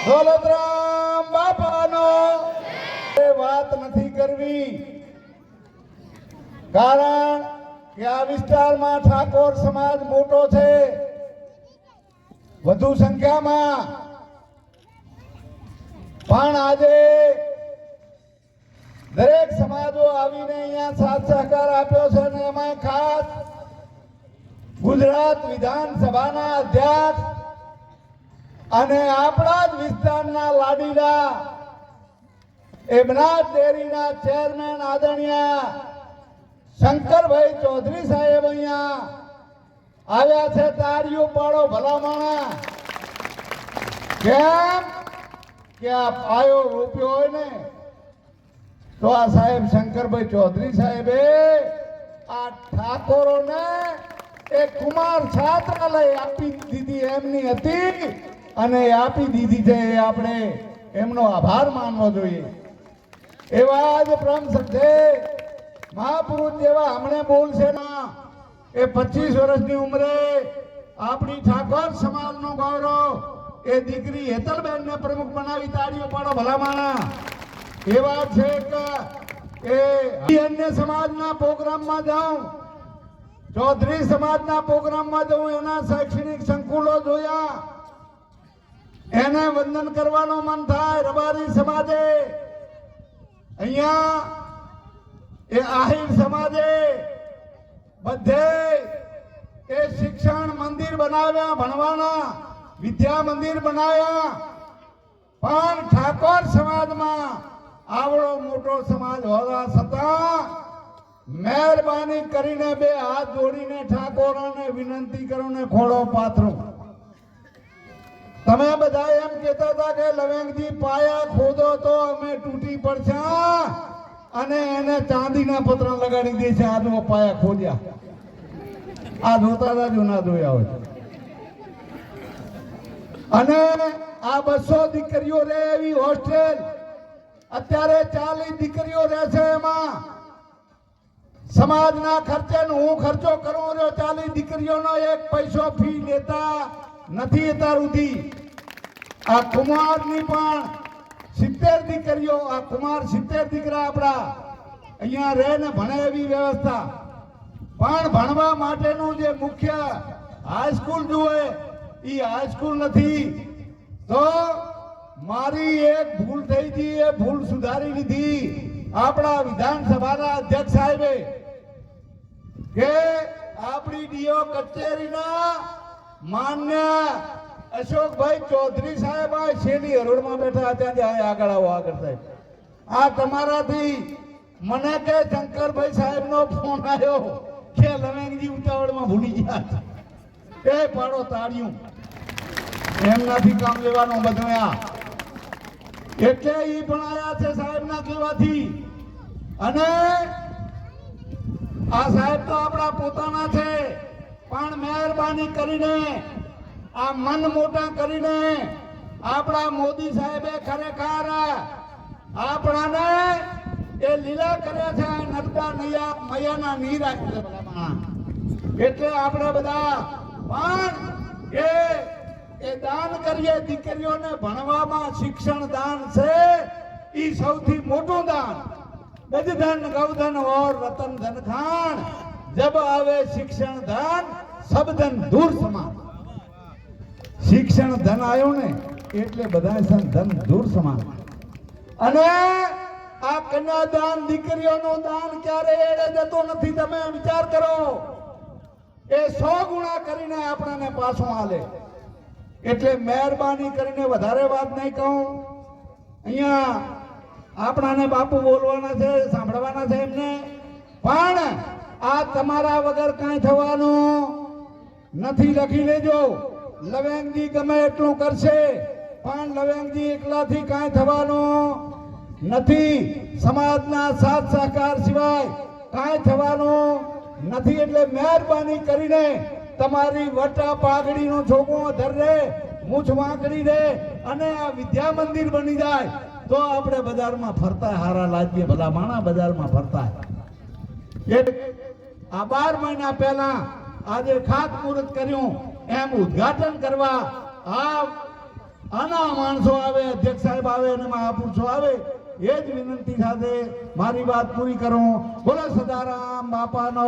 દોલતરામ બાપાનો એ વાત નથી કરવી, કારણ કે આ વિસ્તારમાં ઠાકોર સમાજ મોટો છે, વધુ સંખ્યામાં, પણ આજે દરેક સમાજો આવીને અહીંયા સાથ સહકાર આપ્યો છે અને એમાં ખાસ ગુજરાત વિધાનસભાના અધ્યક્ષ અને આપણા જ વિસ્તારના લાડીલા એમનાથ ડેરીના ચેરમેન આદરણીય શંકરભાઈ ચૌધરી સાહેબ અહીંયા આવ્યા છે. તાળીઓ પાડો ભલામણા. કેમ કે આ પાયો રૂપિયો હોય ને તો આ સાહેબ શંકરભાઈ ચૌધરી સાહેબે આ ઠાકોરોને એક કુમાર છાત્રાલય આપી દીધી એમની હતી અને આપી દીધી છે. એ આપણે એમનો આભાર માનવો જોઈએ. એવા જ પ્રમ સજ્જે મહાપુરુષ જેવા હમણે બોલશે ના એ 25 વર્ષની ઉંમરે આપણી ઠાકોર સમાજનો ગૌરવ એ દીકરી હેતલબેનને પ્રમુખ બનાવી. તાળીઓ પાડો ભલામાણા. એવા છે કે એ અન્ય સમાજના પ્રોગ્રામમાં જાઉં, ચૌધરી સમાજના પ્રોગ્રામમાં જાઉં, એના શૈક્ષણિક સંકુલો જોયા, એને વંદન કરવાનો મન થાય. રબારી સમાજે અહીંયા એ આહિર સમાજે બધે એ શિક્ષણ મંદિર બનાવ્યા, ભણવાના વિદ્યા મંદિર બનાવ્યા, પણ ઠાકોર સમાજમાં આવડો મોટો સમાજ હોવા છતાં મહેરબાની કરીને બે હાથ જોડીને ઠાકોરોને વિનંતી કરો ને ખોળો પાથરો. તમે બધા એમ કહેતા હતા કે લવેંગજી પાયા ખોદો તો અમે તૂટી પડશે અને એને ચાંદીના પતરા લગાડી દે છે. આજનો પાયા ખોદ્યા આ જોતા હતા જો ના જોયા હોય. અને આ 200 દીકરીઓ રહે એવી હોસ્ટેલ અત્યારે 40 દીકરીઓ રહે છે. એમાં સમાજના ખર્ચે હું ખર્ચો કરું રહ્યો. 40 દીકરીઓનો એક પૈસો ફી લેતા નથી અત્યાર સુધી. આ કુમારની પણ 70 દીકરીઓ, આ કુમાર 70 દીકરા આપણા અહીંયા રહે ને ભણે એવી વ્યવસ્થા. પણ ભણવા માટેનું જે મુખ્ય હાઈસ્કૂલ જોઈએ એ હાઈસ્કૂલ નથી. તો મારી એક ભૂલ થઈ હતી, એ ભૂલ સુધારી લીધી આપણા વિધાનસભાના અધ્યક્ષ સાહેબે કે આપણી ડીઓ કચેરીના માન્ય અશોકભાઈ ચૌધરી સાહેબ આ શેલી હરોળમાં બેઠા હતા. આગળ આવો, આગળ સાહેબ. આ તમારાથી મને કે શંકરભાઈ સાહેબનો ફોન આવ્યો કે લવેંગજી ઉતાવળમાં ભૂલી ગયા. એ પાડો તાળીઓ. એમનાથી કામ લેવાનું બધું. એટલે એ પણ આયા છે સાહેબના કહેવાથી. અને આ સાહેબ તો આપણા પોતાના છે, પણ મહેરબાની કરીને આ મન મોટા કરીને આપણા મોદી સાહેબે ખરેખર આપણાને એ લીલા કર્યા છે. નર્મદા મૈયાના નીર આપ્યા. એટલે આપણે બધા પણ એ દાન કરીએ. દીકરીઓને ભણવામાં શિક્ષણ દાન છે એ સૌથી મોટું દાન. ગજધન ગૌધન ઓર રતન ધન ખાન, જબ આવે શિક્ષણ દાન સબ ધન દૂર સમાન. શિક્ષણ ધન આવ્યો ને એટલે બધા ધન દૂર સમાન. અને આ કન્યાદાન દીકરીઓનું દાન ક્યારે એડે જતો નથી. તમે વિચાર કરો, એ 100 ગુણા કરીને આપણને પાછું આલે. એટલે મહેરબાની કરીને વધારે વાત નહીં કહું. અહીંયા આપણાને બાપુ બોલવાના છે, સાંભળવાના છે એમને. પણ આ તમારા વગર કાંઈ થવાનું નથી. લખી લેજો. લવેંગજી ગમે એટલું કરશે પણ લવેંગજી એકલાથી કાંઈ થવાનું નથી. સમાજના સાથ સહકાર સિવાય કાંઈ થવાનું નથી. એટલે મહેરબાની કરીને તમારી વટા પાઘડીનો છોકરો ધરે, મૂછ વાંકડી દે અને આ વિદ્યા મંદિર બની જાય તો આપણે બજારમાં ફરતા હારા લાગીએ. ભલા માણા બજારમાં ફરતા. આ 12 મહિના પહેલા આજે ખાતમુહૂર્ત કર્યું એમ ઉદ્ઘાટન કરવા આના માણસો આવે, અધ્યક્ષ સાહેબ આવે અને મહાપુરુષો આવે, એ જ વિનંતી સાથે મારી વાત પૂરી કરું. બોલો સદારામ બાપાનો.